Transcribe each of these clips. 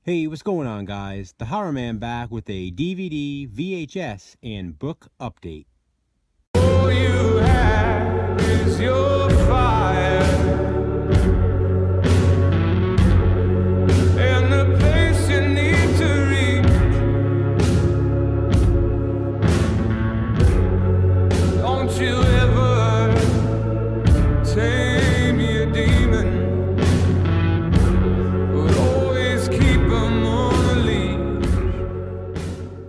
Hey, what's going on, guys? The Horror Man back with a DVD, VHS, and book update. All you have is your fire, and the place you need to reach. Don't you ever tame your demon, but always keep 'em on a leash.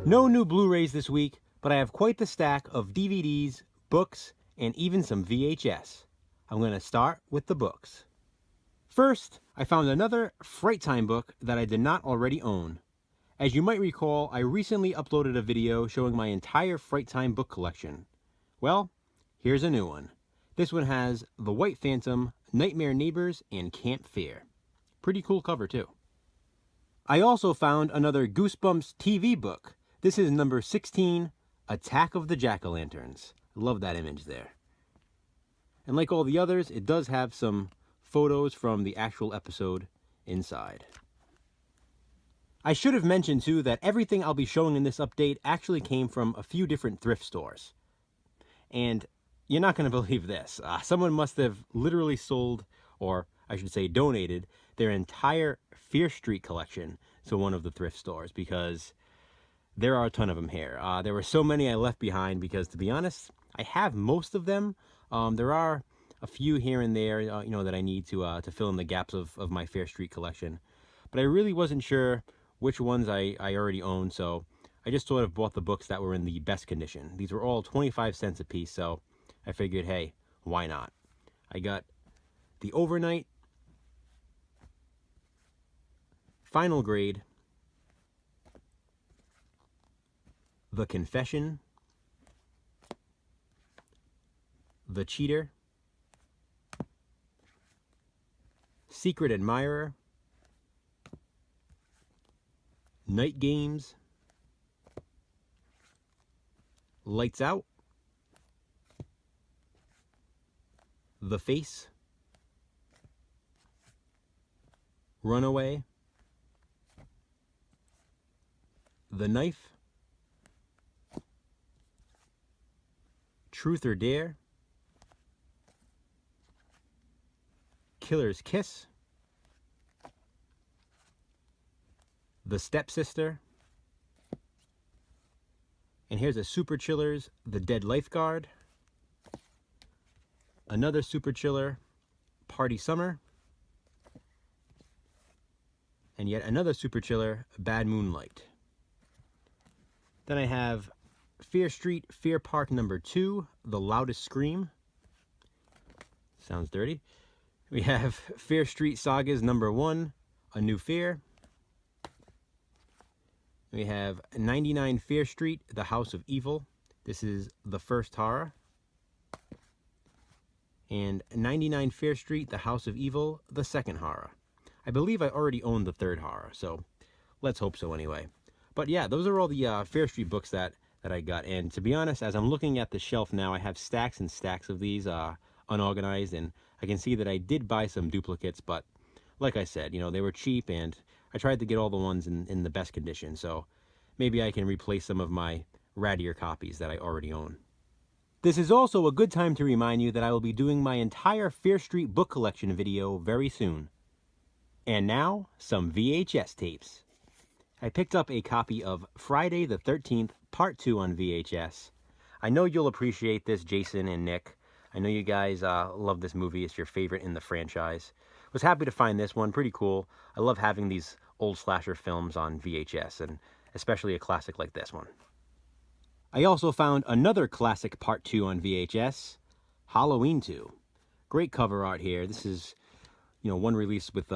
No new Blu-rays this week, but I have quite the stack of DVDs, books, and even some VHS. I'm going to start with the books. First, I found another Fright Time book that I did not already own. As you might recall, I recently uploaded a video showing my entire Fright Time book collection. Well, here's a new one. This one has The White Phantom, Nightmare Neighbors, and Camp Fear. Pretty cool cover too. I also found another Goosebumps TV book. This is number 16, Attack of the Jack-o'-lanterns. Love that image there. And like all the others, it does have some photos from the actual episode inside. I should have mentioned too that everything I'll be showing in this update actually came from a few different thrift stores. And you're not going to believe this. Someone must have literally sold, or I should say donated, their entire Fear Street collection to one of the thrift stores, because there are a ton of them here. There were so many I left behind because, to be honest, I have most of them. There are a few here and there, that I need to fill in the gaps of my Fear Street collection. But I really wasn't sure which ones I already owned, so I just sort of bought the books that were in the best condition. These were all 25 cents a piece, so I figured, hey, why not? I got The Overnight, Final Grade, The Confession, The Cheater, Secret Admirer, Night Games, Lights Out, The Face, Runaway, The Knife, Truth or Dare, Killer's Kiss, The Stepsister, and here's a Super Chiller's The Dead Lifeguard, another Super Chiller, Party Summer, and yet another Super Chiller, Bad Moonlight. Then I have Fear Street, Fear Park number 2, The Loudest Scream. Sounds dirty. We have Fear Street Sagas number 1, A New Fear. We have 99 Fear Street, The House of Evil. This is the first horror. And 99 Fear Street, The House of Evil, the second horror. I believe I already owned the third horror, so let's hope so anyway. But yeah, those are all the Fear Street books that I got. And to be honest, as I'm looking at the shelf now, I have stacks and stacks of these unorganized, and I can see that I did buy some duplicates, but like I said, they were cheap, and I tried to get all the ones in the best condition, so maybe I can replace some of my rattier copies that I already own. This is also a good time to remind you that I will be doing my entire Fear Street book collection video very soon. And now, some VHS tapes. I picked up a copy of Friday the 13th, Part 2 on VHS. I know you'll appreciate this, Jason and Nick. I know you guys love this movie. It's your favorite in the franchise. Was happy to find this one. Pretty cool. I love having these old slasher films on VHS, and especially a classic like this one. I also found another classic Part 2 on VHS, Halloween 2. Great cover art here. This is, one release with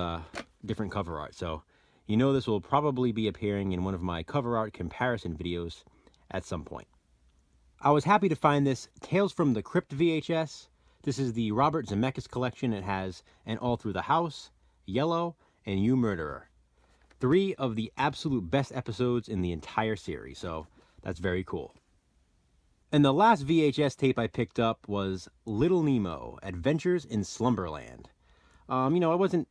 different cover art, so this will probably be appearing in one of my cover art comparison videos at some point. I was happy to find this Tales from the Crypt VHS. This is the Robert Zemeckis collection. It has An All Through the House, Yellow, and You Murderer. 3 of the absolute best episodes in the entire series, so that's very cool. And the last VHS tape I picked up was Little Nemo, Adventures in Slumberland. I wasn't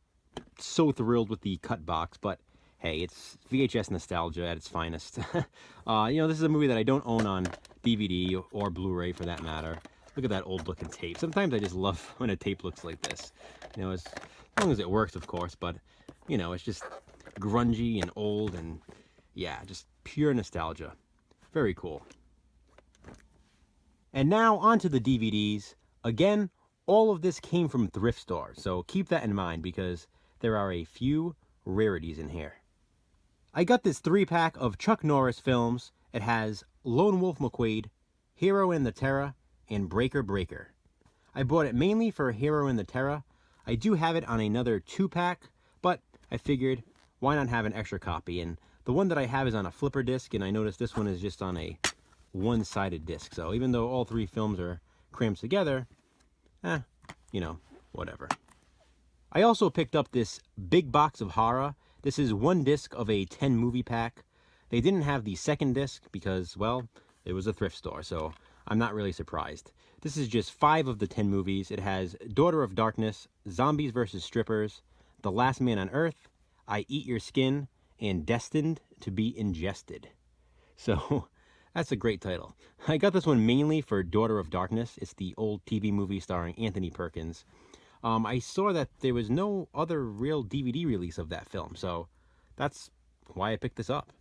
so thrilled with the cut box, but hey, it's VHS nostalgia at its finest. This is a movie that I don't own on DVD or Blu-ray for that matter. Look at that old looking tape. Sometimes I just love when a tape looks like this. As long as it works, of course, but, it's just grungy and old and, yeah, just pure nostalgia. Very cool. And now onto the DVDs. Again, all of this came from thrift stores, so keep that in mind because there are a few rarities in here. I got this 3-pack of Chuck Norris films. It has Lone Wolf McQuade, Hero in the Terra, and Breaker Breaker. I bought it mainly for Hero in the Terra. I do have it on another 2-pack, but I figured why not have an extra copy? And the one that I have is on a flipper disc, and I noticed this one is just on a one-sided disc. So even though all 3 films are crammed together, whatever. I also picked up this big box of horror. This is 1 disc of a 10 movie pack. They didn't have the second disc because, well, it was a thrift store, so I'm not really surprised. This is just 5 of the 10 movies. It has Daughter of Darkness, Zombies vs. Strippers, The Last Man on Earth, I Eat Your Skin, and Destined to be Ingested. So, that's a great title. I got this one mainly for Daughter of Darkness. It's the old TV movie starring Anthony Perkins. I saw that there was no other real DVD release of that film, so that's why I picked this up.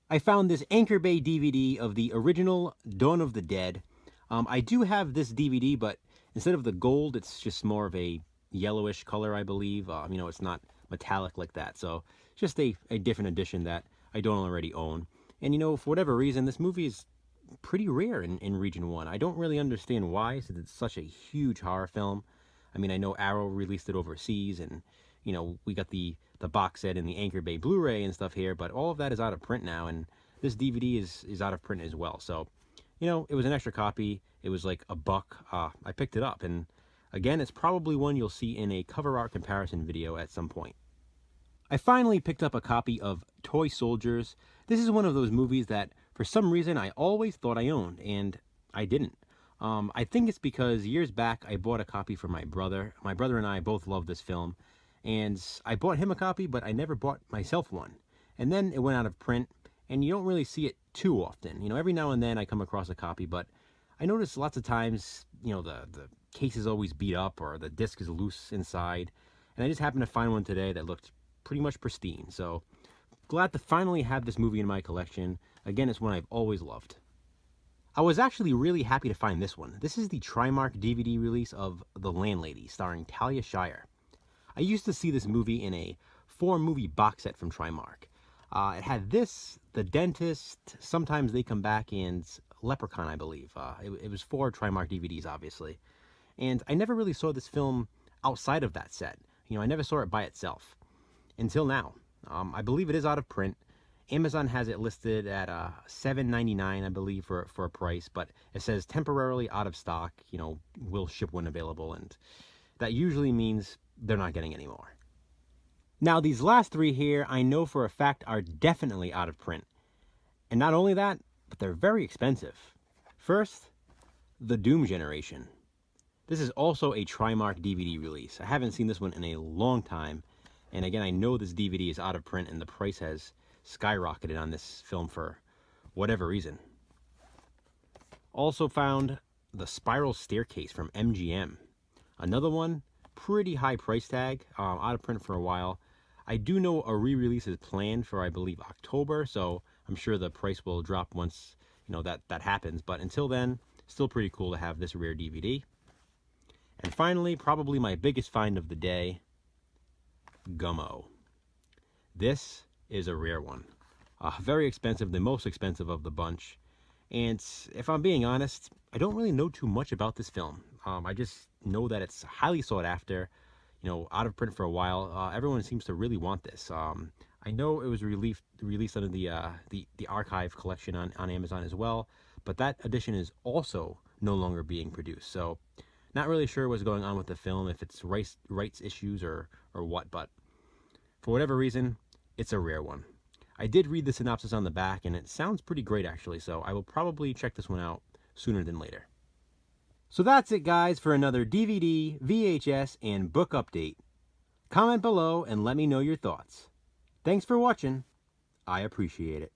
I found this Anchor Bay DVD of the original Dawn of the Dead. I do have this DVD, but instead of the gold, it's just more of a yellowish color, I believe. It's not metallic like that, so just a different edition that I don't already own. And, for whatever reason, this movie is pretty rare in Region 1. I don't really understand why, since it's such a huge horror film. I know Arrow released it overseas, and, we got the box set and the Anchor Bay Blu-ray and stuff here, but all of that is out of print now, and this DVD is out of print as well. So, it was an extra copy. It was like $1. I picked it up, and again, it's probably one you'll see in a cover art comparison video at some point. I finally picked up a copy of Toy Soldiers. This is one of those movies that, for some reason, I always thought I owned, and I didn't. I think it's because years back I bought a copy for my brother. My brother and I both love this film, and I bought him a copy, but I never bought myself one. And then it went out of print, and you don't really see it too often. Every now and then I come across a copy, but I notice lots of times, the case is always beat up or the disc is loose inside. And I just happened to find one today that looked pretty much pristine. So glad to finally have this movie in my collection. Again, it's one I've always loved. I was actually really happy to find this one. This is the Trimark DVD release of The Landlady, starring Talia Shire. I used to see this movie in a 4-movie box set from Trimark. It had this, The Dentist, Sometimes They Come Back, and Leprechaun, I believe. It was 4 Trimark DVDs, obviously. And I never really saw this film outside of that set. I never saw it by itself. Until now. I believe it is out of print. Amazon has it listed at $7.99, I believe, for a price, but it says temporarily out of stock, will ship when available, and that usually means they're not getting any more. Now, these last 3 here, I know for a fact are definitely out of print. And not only that, but they're very expensive. First, The Doom Generation. This is also a Trimark DVD release. I haven't seen this one in a long time, and again, I know this DVD is out of print, and the price has skyrocketed on this film for whatever reason. Also found The Spiral Staircase from MGM. Another one, pretty high price tag, out of print for a while. I do know a re-release is planned for, I believe, October, so I'm sure the price will drop once, that happens. But until then, still pretty cool to have this rare DVD. And finally, probably my biggest find of the day, Gummo. This is a rare one. Very expensive, the most expensive of the bunch. And if I'm being honest, I don't really know too much about this film. I just know that it's highly sought after, out of print for a while. Everyone seems to really want this. I know it was released under the archive collection on Amazon as well, but that edition is also no longer being produced. So not really sure what's going on with the film, if it's rights issues or what, but for whatever reason, it's a rare one. I did read the synopsis on the back, and it sounds pretty great, actually, so I will probably check this one out sooner than later. So that's it, guys, for another DVD, VHS, and book update. Comment below and let me know your thoughts. Thanks for watching. I appreciate it.